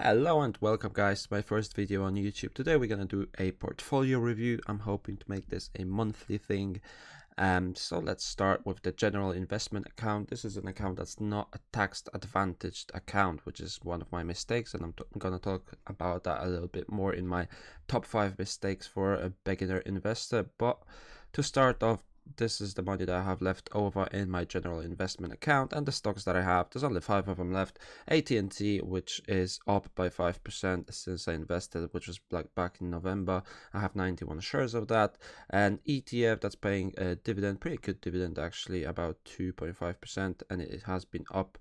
Hello and welcome guys to my first video on YouTube. Today we're going to do a portfolio review. I'm hoping to make this a monthly thing. So let's start with the general investment account. This is an account that's not a tax advantaged account, which is one of my mistakes, and I'm going to talk about that a little bit more in my top 5 mistakes for a beginner investor. But to start off, this is the money that I have left over in my general investment account, and the stocks that I have, there's only 5 of them left. AT&T, which is up by 5% since I invested, which was back in November. I have 91 shares of that. And ETF, that's paying a dividend, pretty good dividend actually, about 2.5%, and it has been up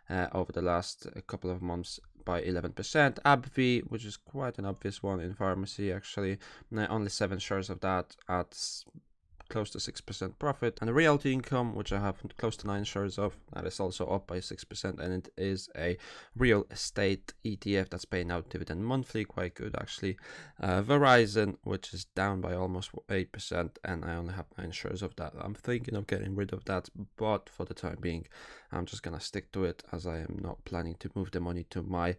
over the last couple of months by 11%. AbbVie, which is quite an obvious one in pharmacy actually, only 7 shares of that at close to 6% profit. And the realty income, which I have close to 9 shares of, that is also up by 6%, and it is a real estate ETF that's paying out dividend monthly, quite good actually. Verizon, which is down by almost 8%, and I only have 9 shares of that. I'm thinking of getting rid of that, but for the time being I'm just gonna stick to it, as I am not planning to move the money to my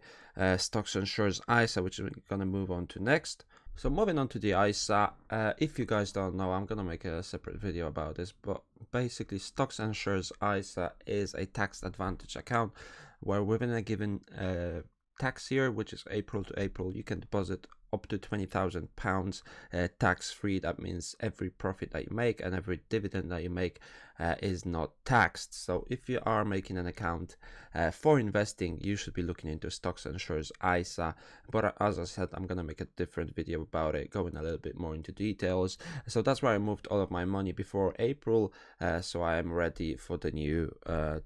stocks and shares ISA, which I'm gonna move on to next. So moving on to the ISA, if you guys don't know, I'm going to make a separate video about this, but basically stocks and shares ISA is a tax advantage account where within a given tax year, which is April to April, you can deposit up to £20,000 tax free. That means every profit that you make and every dividend that you make is not taxed. So if you are making an account for investing, you should be looking into stocks and shares ISA. But as I said, I'm gonna make a different video about it, going a little bit more into details. So that's why I moved all of my money before April, so I am ready for the new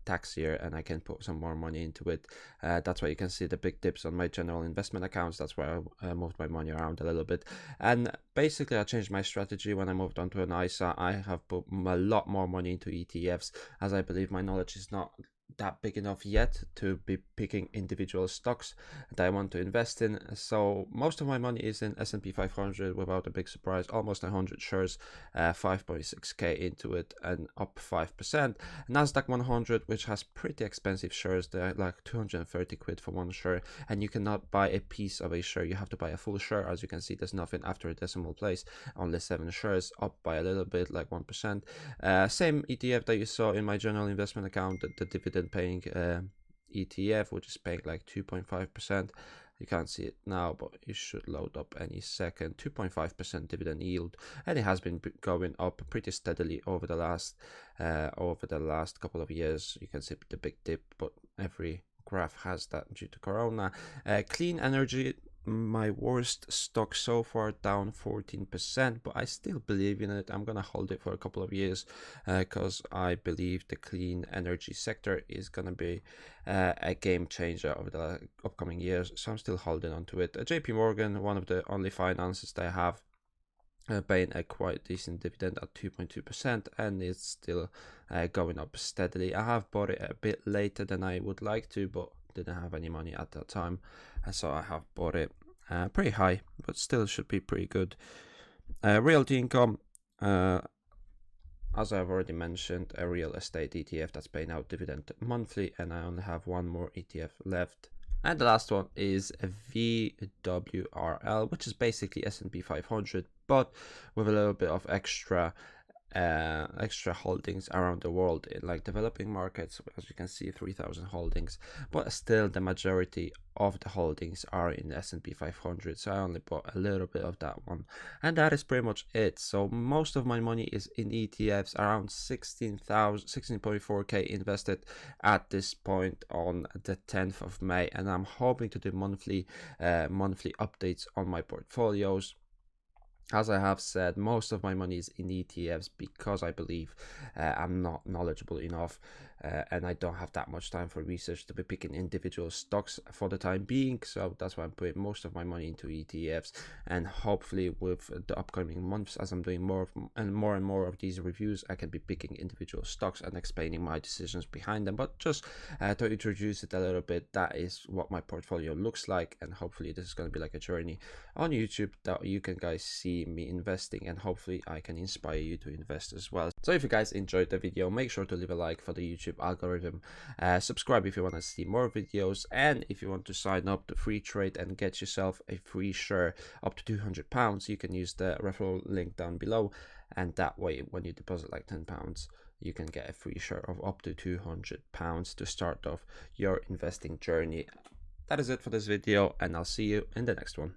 tax year and I can put some more money into it. That's why you can see the big dips on my general investment accounts. That's why I moved my money around a little bit. And basically I changed my strategy when I moved on to an ISA. I have put a lot more money into ETFs, as I believe my knowledge is not that big enough yet to be picking individual stocks that I want to invest in. So most of my money is in S&P 500 without a big surprise, almost 100 shares, 5.6k into it and up 5%. Nasdaq 100, which has pretty expensive shares, they're like 230 quid for one share, and you cannot buy a piece of a share, you have to buy a full share. As you can see, there's nothing after a decimal place, only 7 shares, up by a little bit, like 1%. Same ETF that you saw in my general investment account, the dividend paying ETF, which is paying like 2.5%. You can't see it now, but it should load up any second. 2.5% dividend yield, and it has been going up pretty steadily over the last couple of years. You can see the big dip, but every graph has that due to Corona. Clean energy, my worst stock so far, down 14%, but I still believe in it. I'm gonna hold it for a couple of years because I believe the clean energy sector is gonna be a game changer over the upcoming years, so I'm still holding on to it. JP Morgan, one of the only finances that I have, paying a quite decent dividend at 2.2%, and it's still going up steadily. I have bought it a bit later than I would like to, but didn't have any money at that time, so I have bought it pretty high, but still should be pretty good. Realty income, as I've already mentioned, a real estate ETF that's paying out dividend monthly, and I only have one more ETF left. And the last one is a VWRL, which is basically S&P 500, but with a little bit of extra holdings around the world in like developing markets. As you can see, 3,000 holdings, but still the majority of the holdings are in the S&P 500, so I only bought a little bit of that one, and that is pretty much it. So most of my money is in ETFs, around 16.4k invested at this point on the 10th of May, and I'm hoping to do monthly updates on my portfolios. As I have said, most of my money is in ETFs because I believe I'm not knowledgeable enough and I don't have that much time for research to be picking individual stocks for the time being. So that's why I'm putting most of my money into ETFs, and hopefully with the upcoming months, as I'm doing more and more of these reviews, I can be picking individual stocks and explaining my decisions behind them. But just to introduce it a little bit, that is what my portfolio looks like, and hopefully this is going to be like a journey on YouTube that you can guys see me investing, and hopefully I can inspire you to invest as well. So if you guys enjoyed the video, make sure to leave a like for the YouTube YouTube algorithm. Subscribe if you want to see more videos, and if you want to sign up to Freetrade and get yourself a free share up to £200, you can use the referral link down below, and that way when you deposit like £10, you can get a free share of up to £200 to start off your investing journey. That is it for this video, and I'll see you in the next one.